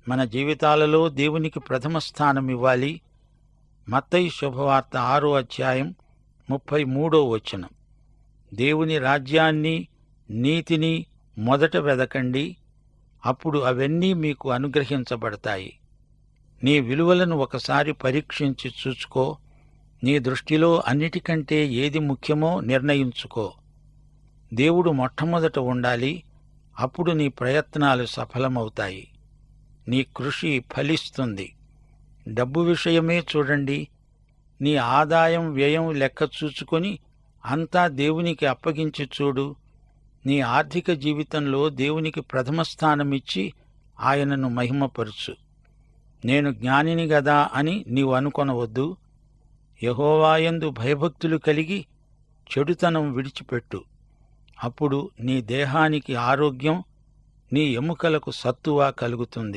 మన జీవితాలలో దేవునికి ప్రథమ స్థానమివ్వాలి. మత్తయి శుభవార్త 6వ అధ్యాయం 33వ వచనం. దేవుని రాజ్యాన్ని, నీతిని మొదట వెదకండి, అప్పుడు అవన్నీ మీకు అనుగ్రహించబడతాయి. నీ విలువలను ఒకసారి పరీక్షించి చూసుకో. నీ దృష్టిలో అన్నిటికంటే ఏది ముఖ్యమో నిర్ణయించుకో. దేవుడు మొట్టమొదట ఉండాలి. అప్పుడు నీ ప్రయత్నాలు సఫలమవుతాయి. నీ కృషి ఫలిస్తుంది. డబ్బు విషయమే చూడండి. నీ ఆదాయం వ్యయం లెక్క చూచుకొని అంతా దేవునికి అప్పగించి చూడు. నీ ఆర్థిక జీవితంలో దేవునికి ప్రథమ స్థానమిచ్చి ఆయనను మహిమపరుచు. నేను జ్ఞానిని గదా అని నీవు అనుకొనవద్దు. యెహోవాయందు భయభక్తులు కలిగి చెడుతనం విడిచిపెట్టు. అప్పుడు నీ దేహానికి ఆరోగ్యం, నీ ఎముకలకు సత్తువ కలుగుతుంది.